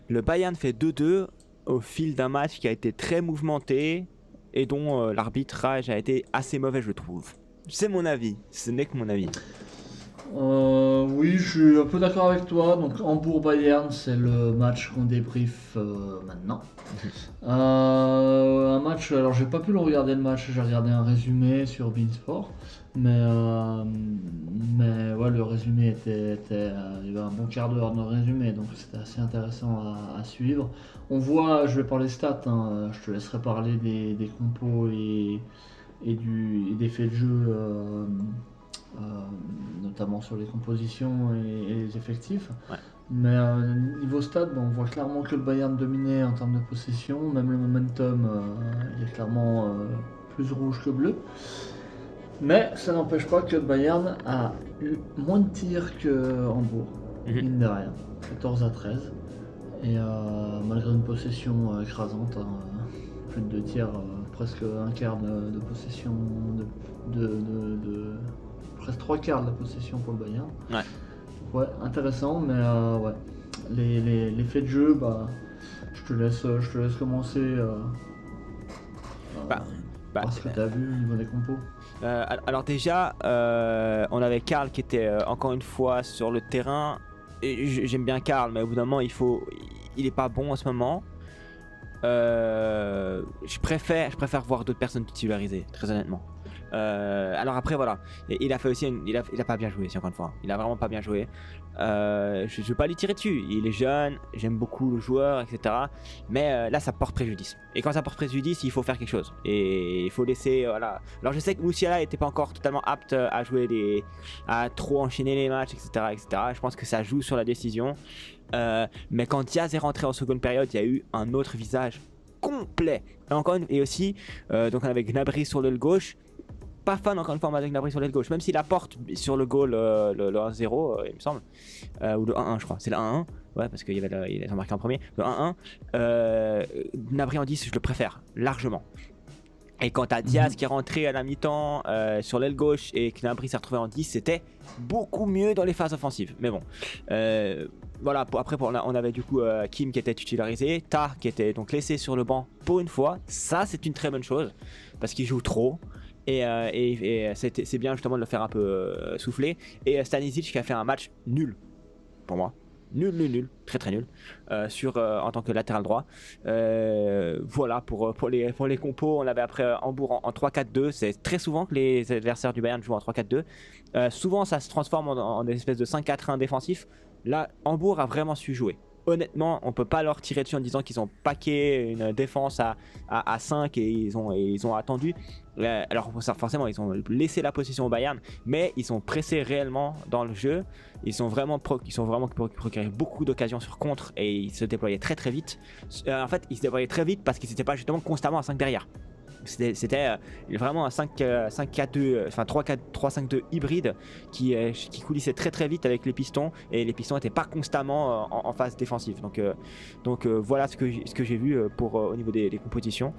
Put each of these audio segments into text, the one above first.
le Bayern fait 2-2 au fil d'un match qui a été très mouvementé et dont l'arbitrage a été assez mauvais, je trouve. C'est mon avis, ce n'est que mon avis. Oui, je suis un peu d'accord avec toi. Donc Hambourg-Bayern, c'est le match qu'on débriefe maintenant. Un match, alors j'ai pas pu le regarder le match, j'ai regardé un résumé sur Beansport. Mais ouais, le résumé il y avait un bon quart d'heure de résumé, donc c'était assez intéressant à suivre. On voit, je vais parler stats, hein, je te laisserai parler des compos et des faits de jeu, euh, notamment sur les compositions et les effectifs. Ouais. Mais niveau stade, on voit clairement que le Bayern dominait en termes de possession, même le momentum il est clairement plus rouge que bleu. Mais ça n'empêche pas que le Bayern a eu moins de tirs que Hambourg, mine de rien, 14-13. Et malgré une possession écrasante, hein, plus de 2 tiers, presque un quart de possession, presque 3 quarts de la possession pour le Bayern. Ouais, intéressant, mais ouais. Les faits de jeu, je te laisse commencer par ce que tu as vu au niveau des compos. Alors déjà, on avait Karl qui était encore une fois sur le terrain. Et j'aime bien Karl, mais au bout d'un moment, il est pas bon en ce moment. Je préfère voir d'autres personnes titularisées, très honnêtement. Alors après voilà, il a fait aussi il a pas bien joué, encore une fois. Il a vraiment pas bien joué. Je veux pas lui tirer dessus. Il est jeune, j'aime beaucoup le joueur, etc. Mais là, ça porte préjudice. Et quand ça porte préjudice, il faut faire quelque chose. Et il faut laisser, voilà. Alors je sais que Musiala était pas encore totalement apte à jouer à trop enchaîner les matchs, etc., etc. Je pense que ça joue sur la décision. Mais quand Diaz est rentré en seconde période, il y a eu un autre visage complet. Et aussi, donc on avait Gnabry sur l'aile gauche. Pas fan encore une fois avec Gnabry sur l'aile gauche, même s'il apporte sur le goal le 1-0, il me semble, ou le 1-1 je crois, c'est le 1-1, ouais, parce qu'il a marqué en premier, le 1-1, Gnabry en 10 je le préfère largement. Et quand t'as Diaz qui est rentré à la mi-temps sur l'aile gauche et que Gnabry s'est retrouvé en 10, c'était beaucoup mieux dans les phases offensives. Mais bon, voilà, après on avait du coup Kim qui était titularisé, Tah qui était donc laissé sur le banc pour une fois. Ça c'est une très bonne chose, parce qu'il joue trop. Et c'est bien justement de le faire un peu souffler. Et Stanisic qui a fait un match nul pour moi. Nul, très nul en tant que latéral droit. Voilà pour les compos. On avait après Hambourg en 3-4-2. C'est très souvent que les adversaires du Bayern jouent en 3-4-2. Souvent ça se transforme en des espèces de 5-4-1 défensif. Là, Hambourg a vraiment su jouer. Honnêtement, on peut pas leur tirer dessus en disant qu'ils ont paqué une défense à 5 et ils ont attendu. Alors forcément, ils ont laissé la possession au Bayern, mais ils ont pressé réellement dans le jeu. Ils ont vraiment procuré beaucoup d'occasions sur contre et ils se déployaient très très vite. En fait, ils se déployaient très vite parce qu'ils n'étaient pas justement constamment à 5 derrière. C'était vraiment un 5-4-2, enfin 3-5-2 hybride qui coulissait très très vite avec les pistons, et les pistons n'étaient pas constamment en phase défensive. Donc voilà ce que j'ai vu au niveau des compositions.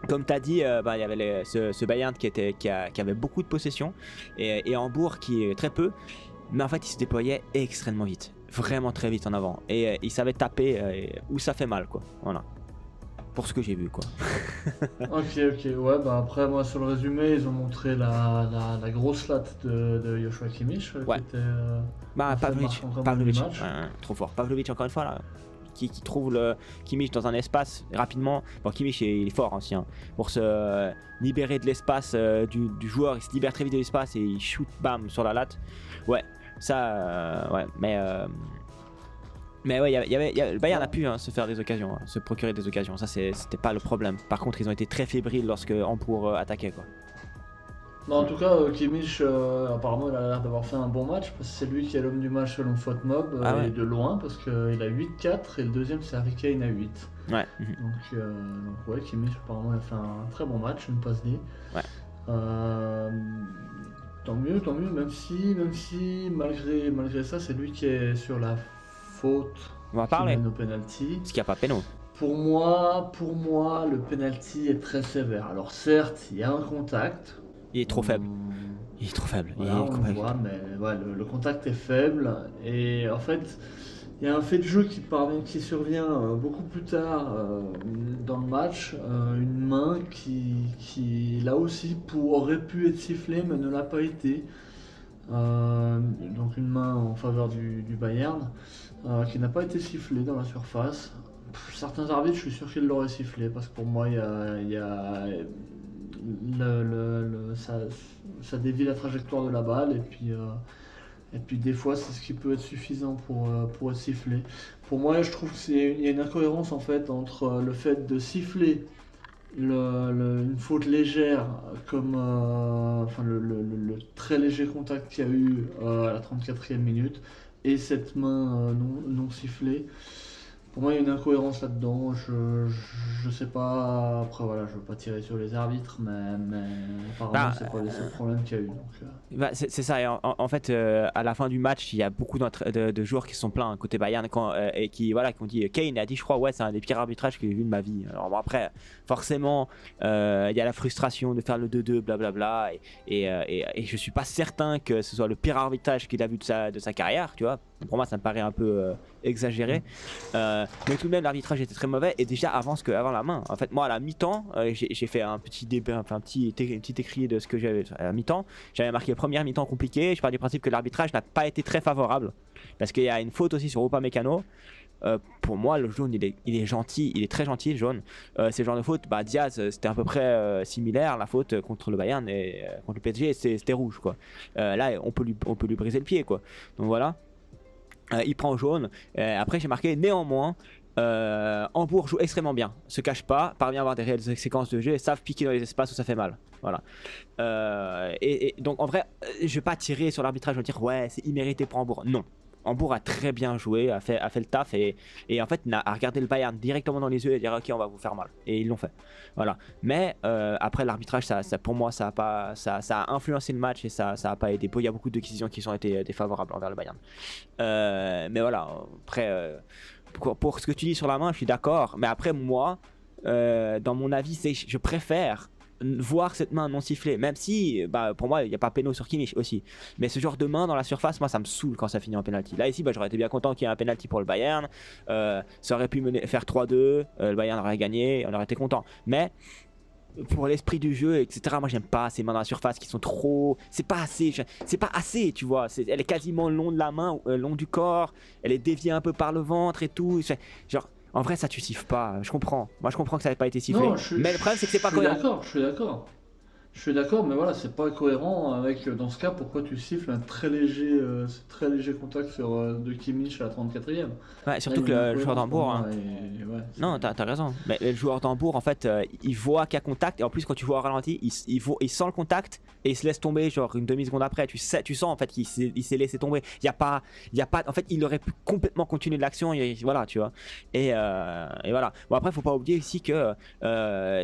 Comme tu as dit, il y avait ce Bayern qui avait beaucoup de possession et Hambourg qui est très peu, mais en fait il se déployait extrêmement vite, vraiment très vite en avant, et il savait taper où ça fait mal, quoi. Voilà. Pour ce que j'ai vu, quoi. Ok, ouais, après moi sur le résumé ils ont montré la grosse latte de Joshua Kimmich Ouais. qui était Pavlovic, trop fort. Pavlovic encore une fois là, qui trouve le Kimmich dans un espace rapidement. Bon, Kimmich il est fort aussi, hein, pour se libérer de l'espace du joueur. Il se libère très vite de l'espace et il shoot bam sur la latte. Ouais, ça, ouais, mais ouais, le Bayern a pu se faire des occasions, se procurer des occasions. Ça, c'était pas le problème. Par contre, ils ont été très fébriles lorsque Hambourg attaquait, quoi. En tout cas, Kimmich, apparemment, il a l'air d'avoir fait un bon match parce que c'est lui qui est l'homme du match selon Fotmob, Ouais. et de loin parce qu'il a 8-4 et le deuxième c'est Harry Kane à 8. Ouais. Donc ouais, Kimmich apparemment il a fait un très bon match, une passe D. Ouais. Tant mieux, même si malgré ça, c'est lui qui est sur la faute. On va parler. Au penalty. Parce qu'il n'y a pas péno. Pour moi, le penalty est très sévère. Alors certes, il y a un contact. Il est trop faible. Voilà, on le voit, mais ouais, le contact est faible. Et en fait, Il y a un fait de jeu qui survient beaucoup plus tard dans le match, une main qui là aussi aurait pu être sifflée mais ne l'a pas été. Donc une main en faveur du Bayern qui n'a pas été sifflée dans la surface. Certains arbitres, je suis sûr qu'ils l'auraient sifflé parce que pour moi, ça dévie la trajectoire de la balle et puis des fois, c'est ce qui peut être suffisant pour être sifflé. Pour moi, je trouve qu'il y a une incohérence en fait entre le fait de siffler une faute légère comme le très léger contact qu'il y a eu à la 34e minute et cette main non sifflée. Pour moi, il y a une incohérence là-dedans. Je sais pas. Après, voilà, je veux pas tirer sur les arbitres, mais apparemment, c'est pas les seuls problèmes qu'il y a eu. C'est ça. Et en fait, à la fin du match, il y a beaucoup de joueurs qui se sont plaints côté Bayern et qui ont dit. Kane a dit, je crois, ouais, c'est un des pires arbitrages que j'ai vu de ma vie. Alors bon, après, forcément, il y a la frustration de faire le 2-2, blablabla. Et je suis pas certain que ce soit le pire arbitrage qu'il a vu de sa carrière, tu vois. Pour moi, ça me paraît un peu exagéré. Mais tout de même, l'arbitrage était très mauvais. Et déjà, avant la main. En fait, moi, à la mi-temps, j'ai fait un petit débat, un petit écrit de ce que j'avais à la mi-temps. J'avais marqué première mi-temps compliquée. Je pars du principe que l'arbitrage n'a pas été très favorable. Parce qu'il y a une faute aussi sur Upamecano. Pour moi, le jaune, il est gentil, il est très gentil, le jaune. C'est le genre de faute, Diaz, c'était à peu près similaire, la faute contre le Bayern et contre le PSG, c'était rouge, quoi. Là, on peut lui briser le pied, quoi. Donc voilà. Il prend au jaune. Après, j'ai marqué néanmoins. Hambourg joue extrêmement bien, se cache pas, parvient à avoir des réelles séquences de jeu et savent piquer dans les espaces où ça fait mal. Voilà. Et donc en vrai, je vais pas tirer sur l'arbitrage, je vais dire ouais, c'est immérité pour Hambourg. Non. Hambourg a très bien joué, a fait le taf et en fait a regardé le Bayern directement dans les yeux et dire ok, on va vous faire mal. Et ils l'ont fait. Voilà. Mais après l'arbitrage, ça pour moi, ça a influencé le match et ça a pas aidé. Il y a beaucoup de décisions qui ont été défavorables envers le Bayern. Mais voilà. Après, pour ce que tu dis sur la main, je suis d'accord. Mais après moi, dans mon avis, je préfère voir cette main non sifflée, même si pour moi il n'y a pas péno sur Kimmich aussi, mais ce genre de main dans la surface, moi ça me saoule quand ça finit en penalty. Là ici j'aurais été bien content qu'il y ait un penalty pour le Bayern, ça aurait pu faire 3-2, le Bayern aurait gagné, on aurait été content, mais pour l'esprit du jeu, etc. Moi j'aime pas ces mains dans la surface qui sont trop. C'est pas assez, tu vois. Elle est quasiment le long de la main, le long du corps. Elle est déviée un peu par le ventre et tout. Genre, en vrai, ça tu siffles pas. Je comprends. Moi je comprends que ça n'ait pas été sifflé. Non, mais le problème c'est que c'est pas cohérent. Je suis d'accord, mais voilà, c'est pas cohérent avec, dans ce cas, pourquoi tu siffles un très léger contact de Kimmich à la 34e. Ouais, surtout que le joueur d'Hambourg. Non, t'as raison. Mais le joueur d'Hambourg, en fait, il voit qu'il y a contact, et en plus, quand tu vois au ralenti, il sent le contact et il se laisse tomber, genre une demi-seconde après. Tu sens en fait qu'il s'est laissé tomber. Il y a pas. En fait, il aurait pu complètement continuer l'action, voilà, tu vois. Et voilà. Bon, après, faut pas oublier aussi que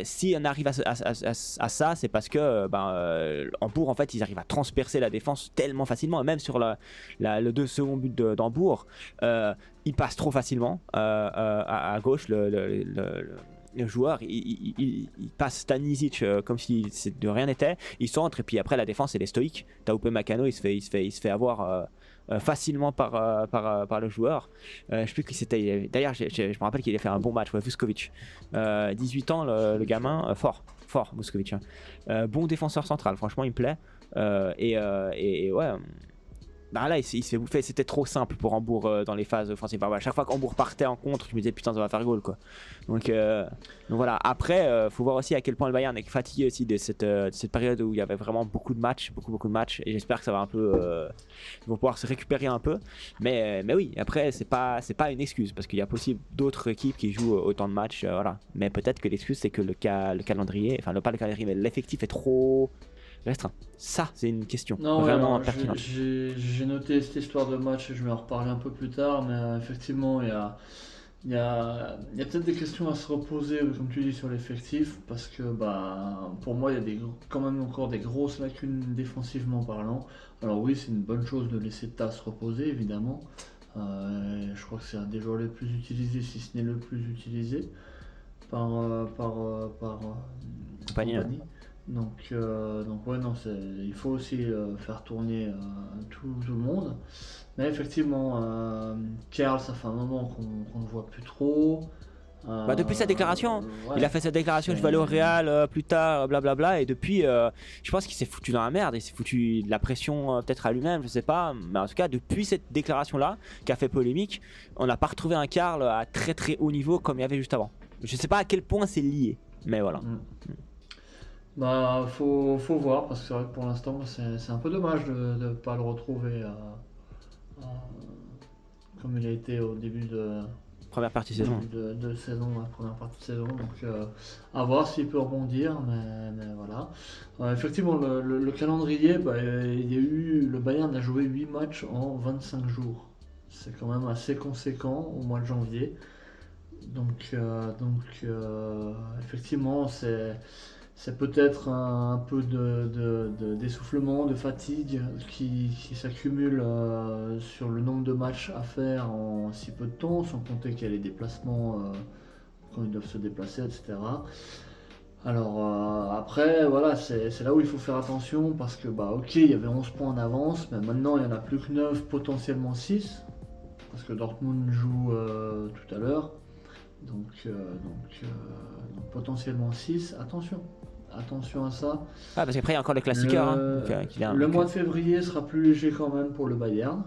si on arrive à ça, c'est parce que Hambourg en fait ils arrivent à transpercer la défense tellement facilement, et même sur le 2 seconds but d'Hambourg, il passe trop facilement à gauche, le joueur il passe Stanisic comme si de rien n'était, il centre et puis après la défense elle est stoïque. T'as Upamecano, il se fait avoir facilement par le joueur. Je sais plus qui c'était. D'ailleurs, je me rappelle qu'il a fait un bon match, Vuskovic. 18 ans, le gamin, fort, Vuskovic. Bon défenseur central, franchement, il me plaît. Et ouais. Là, il s'est bouffé. C'était trop simple pour Hambourg dans les phases offensives. À chaque fois qu'Hambourg partait en contre, je me disais putain, ça va faire goal, quoi. Donc voilà. Après, faut voir aussi à quel point le Bayern est fatigué aussi de cette période où il y avait vraiment beaucoup de matchs, beaucoup de matchs. Et j'espère que ça va un peu. Ils vont pouvoir se récupérer un peu. Mais oui, après, c'est pas une excuse parce qu'il y a possible d'autres équipes qui jouent autant de matchs. Voilà. Mais peut-être que l'excuse, c'est que le calendrier, enfin, pas le calendrier, mais l'effectif est trop restreint. Ça, c'est une question vraiment pertinente. J'ai noté cette histoire de match et je vais en reparler un peu plus tard, mais effectivement, il y a peut-être des questions à se reposer, comme tu dis, sur l'effectif, parce que pour moi, il y a quand même encore des grosses lacunes défensivement parlant. Alors oui, c'est une bonne chose de laisser Tas se reposer, évidemment. Je crois que c'est un des joueurs les plus utilisés, si ce n'est le plus utilisé par Compagnie. Donc ouais, non, il faut aussi faire tourner tout le monde. Mais effectivement, Karl, ça fait un moment qu'on ne voit plus trop. Bah depuis sa déclaration, Ouais, il a fait sa déclaration, je vais aller au Real plus tard, blablabla, et depuis, je pense qu'il s'est foutu dans la merde, il s'est foutu de la pression peut-être à lui-même, je sais pas, mais en tout cas depuis cette déclaration-là, qui a fait polémique, on n'a pas retrouvé un Karl à très très haut niveau comme il y avait juste avant. Je sais pas à quel point c'est lié, mais voilà. Bah, faut voir, parce que c'est vrai que pour l'instant, c'est un peu dommage de ne pas le retrouver comme il a été au début Première partie saison. de saison, la première partie de saison. Donc, à voir s'il peut rebondir, mais voilà. Effectivement, le calendrier, le Bayern a joué 8 matchs en 25 jours. C'est quand même assez conséquent au mois de janvier. Donc, effectivement, c'est peut-être un peu d'essoufflement, de fatigue qui s'accumule sur le nombre de matchs à faire en si peu de temps, sans compter qu'il y a les déplacements quand ils doivent se déplacer, etc. Alors après, voilà, c'est là où il faut faire attention parce que, ok, il y avait 11 points en avance, mais maintenant il n'y en a plus que 9, potentiellement 6, parce que Dortmund joue tout à l'heure. Donc potentiellement 6, attention à ça. Ah, parce qu'après il y a encore les classiqueurs. Le mois de février sera plus léger quand même pour le Bayern.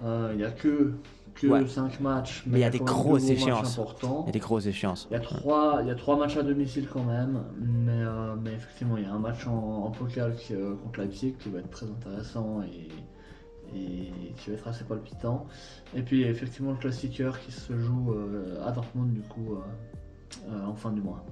Il n'y a que 5 matchs, mais il y a des grosses échéances. Il y a des grosses échéances. Il y a 3 matchs à domicile quand même, mais effectivement il y a un match en pokal contre Leipzig qui va être très intéressant et qui va être assez palpitant. Et puis effectivement le classiqueur qui se joue à Dortmund du coup en fin du mois.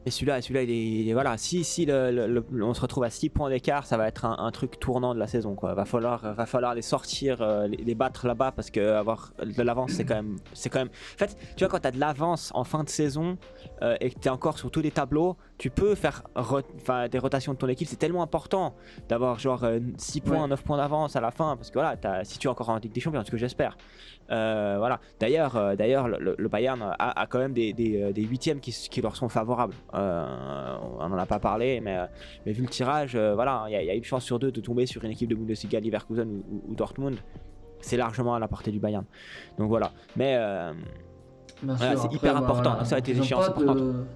Et celui-là, il est voilà. Si on se retrouve à 6 points d'écart, ça va être un truc tournant de la saison, quoi. Va falloir les sortir, les battre là-bas parce que avoir de l'avance, c'est quand même. En fait, tu vois, quand t'as de l'avance en fin de saison et que t'es encore sur tous les tableaux, tu peux faire des rotations de ton équipe. C'est tellement important d'avoir genre 6 points, 9 points d'avance à la fin parce que voilà, si tu es encore en Ligue des Champions, ce que j'espère. Voilà. D'ailleurs, le Bayern a quand même des huitièmes qui leur sont favorables. On n'en a pas parlé, mais vu le tirage, voilà, il y a une chance sur 2 de tomber sur une équipe de Bundesliga, Leverkusen ou Dortmund. C'est largement à la portée du Bayern. Donc voilà. Mais voilà, c'est hyper important. Voilà, ça a été des échéances importantes.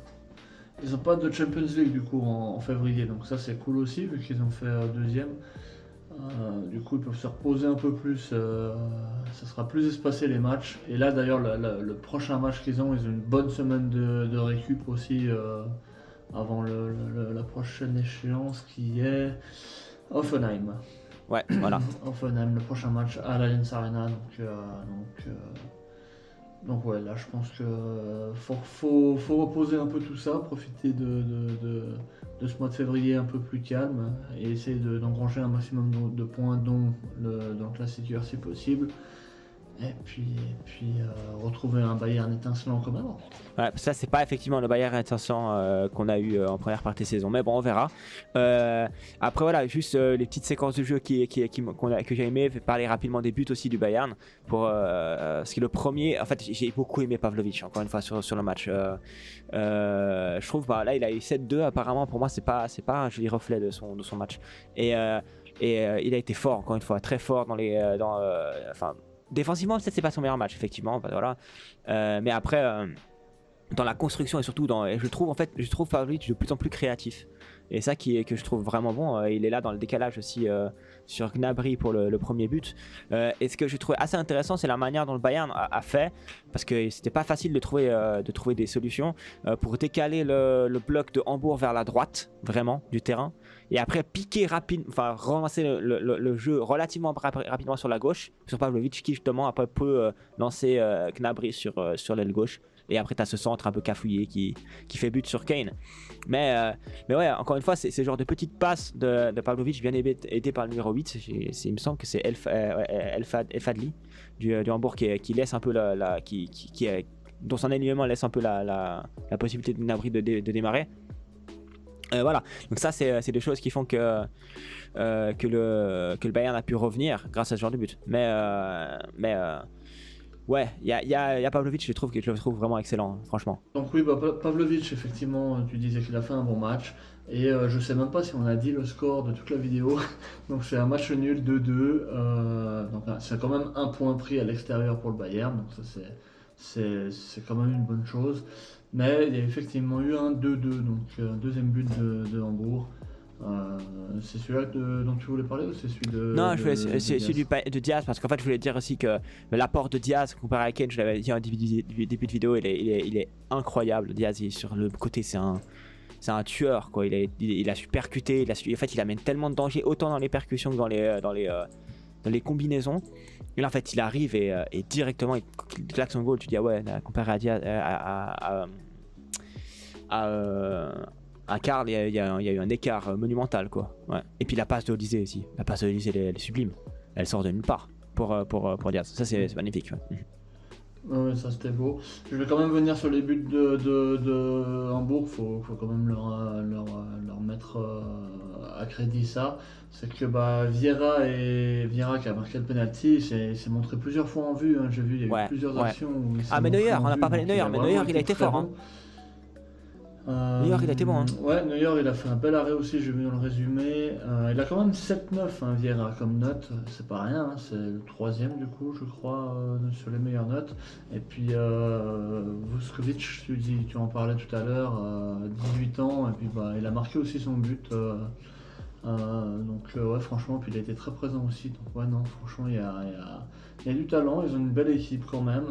Ils n'ont pas de Champions League du coup en février, donc ça c'est cool aussi vu qu'ils ont fait deuxième. Du coup ils peuvent se reposer un peu plus, ça sera plus espacé les matchs. Et là d'ailleurs le prochain match ils ont une bonne semaine de récup aussi avant la prochaine échéance qui est Hoffenheim. Ouais, voilà. Hoffenheim, le prochain match à l'Allianz Arena, donc ouais, là je pense que faut reposer un peu tout ça, profiter de ce mois de février un peu plus calme et essayer d'engranger un maximum de points dans le classiqueur si possible. Et puis retrouver un Bayern étincelant comme avant. Ouais, ça c'est pas effectivement le Bayern étincelant qu'on a eu en première partie de saison, mais bon on verra. Après voilà, juste les petites séquences de jeu que j'ai aimé, parler rapidement des buts aussi du Bayern parce que le premier, en fait j'ai beaucoup aimé Pavlovic encore une fois sur le match. Je trouve là il a eu 7-2 apparemment, pour moi c'est pas un joli reflet de son match et il a été fort encore une fois, très fort défensivement, peut-être c'est pas son meilleur match, effectivement, voilà. Mais après, dans la construction et surtout je trouve Pavlovic de plus en plus créatif. Et ça que je trouve vraiment bon. Il est là dans le décalage aussi sur Gnabry pour le premier but. Et ce que je trouve assez intéressant, c'est la manière dont le Bayern a fait, parce que c'était pas facile de trouver des solutions pour décaler le bloc de Hambourg vers la droite, vraiment, du terrain. Et après piquer relancer le jeu relativement rapidement sur la gauche, sur Pavlovic qui justement après peut lancer Gnabry sur l'aile gauche. Et après, tu as ce centre un peu cafouillé qui fait but sur Kane. Mais ouais, encore une fois, c'est ce genre de petite passe de Pavlovic, bien aidé par le numéro 8. Il me semble que c'est El Fadli du Hambourg qui laisse un peu dont son alignement laisse un peu la possibilité de Gnabry de démarrer. Voilà, donc ça c'est des choses qui font que le Bayern a pu revenir grâce à ce genre de but. Mais ouais, il y a Pavlovic, je le trouve vraiment excellent, franchement. Donc oui, Pavlovic, effectivement, tu disais qu'il a fait un bon match. Et je sais même pas si on a dit le score de toute la vidéo. Donc c'est un match nul 2-2. Donc c'est quand même un point pris à l'extérieur pour le Bayern. Donc ça c'est quand même une bonne chose. Mais il y a effectivement eu un 2-2, donc un deuxième but de Hambourg. C'est celui-là dont tu voulais parler ou c'est celui de. Non, de c'est celui Diaz de Diaz, parce qu'en fait, je voulais dire aussi que l'apport de Diaz comparé à Kane, je l'avais dit en début de vidéo, il est incroyable. Diaz, sur le côté, c'est un tueur, quoi. Il a su percuter, en fait, il amène tellement de danger, autant dans les percussions que dans les combinaisons. Et là, en fait, il arrive et directement, il claque son goal. Tu dis, ah ouais, comparé à Diaz, à Karl, il y a eu un écart monumental, quoi. Ouais. Et puis la passe de Olysée aussi. La passe de Olysée, elle est sublime. Elle sort de nulle part pour Diaz. Ça, c'est magnifique. Ouais. Ouais, ça c'était beau. Je vais quand même venir sur les buts de Hambourg. Faut quand même leur mettre à crédit ça. C'est que Vieira qui a marqué le penalty, s'est montré plusieurs fois en vue. Hein. J'ai vu, il y a eu plusieurs actions où il s'est mais montré Neuer, en on n'a vue, pas parlé de Neuer, mais Neuer, il a été fort. Hein. Neuer, il a été bon. Hein. Ouais, Neuer, il a fait un bel arrêt aussi, j'ai vu dans le résumé. Il a quand même 7-9, hein, Vieira, comme note. C'est pas rien, hein, c'est le 3e du coup, je crois, sur les meilleures notes. Et puis Vuskovic, tu en parlais tout à l'heure, 18 ans, et puis il a marqué aussi son but. Donc ouais, franchement, puis il a été très présent aussi. Donc ouais, non, franchement, il y a du talent. Ils ont une belle équipe quand même,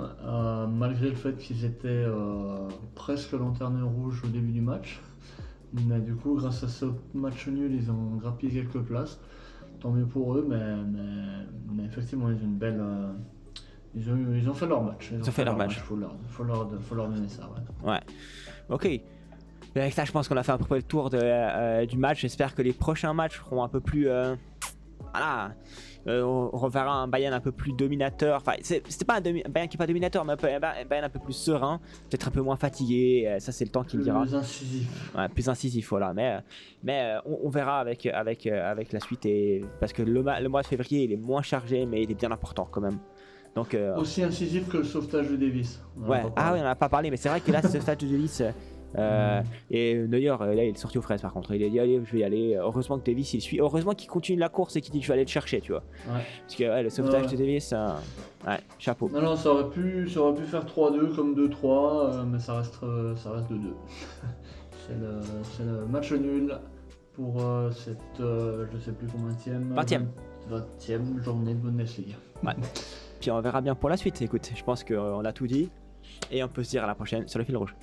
malgré le fait qu'ils étaient presque lanterne rouge au début du match. Mais du coup, grâce à ce match nul, ils ont grappillé quelques places. Tant mieux pour eux, mais effectivement, ils ont une belle. Ils ont fait leur match. Ils ont fait leur match. Faut leur donner ça. Ouais. Ok. Et avec ça, je pense qu'on a fait à peu près le tour du match. J'espère que les prochains matchs seront un peu plus. Voilà. On reverra un Bayern un peu plus dominateur. Enfin, c'était pas un Bayern qui n'est pas dominateur, mais un Bayern un peu plus serein, peut-être un peu moins fatigué. Ça, c'est le temps qui le dira. Plus incisif. Ouais, plus incisif, voilà. Mais on verra avec la suite. Parce que le mois de février, il est moins chargé, mais il est bien important quand même. Donc, aussi incisif que le sauvetage de Davis. Ouais. Ah oui, on n'en a pas parlé, mais c'est vrai que là, ce sauvetage de Davis. Et Neuer, là, il est sorti aux fraises par contre. Il a dit allez, je vais y aller. Heureusement que Davis il suit. Heureusement qu'il continue la course et qu'il dit je vais aller le chercher, tu vois. Ouais. Parce que le sauvetage de Davis, ouais, chapeau. Non, ça aurait pu faire 3-2 comme 2-3, mais ça reste 2-2. c'est le match nul pour cette, je sais plus combienième. 20e journée de Bundesliga. Ouais. Puis on verra bien pour la suite. Écoute, je pense qu'on a tout dit et on peut se dire à la prochaine sur le fil rouge.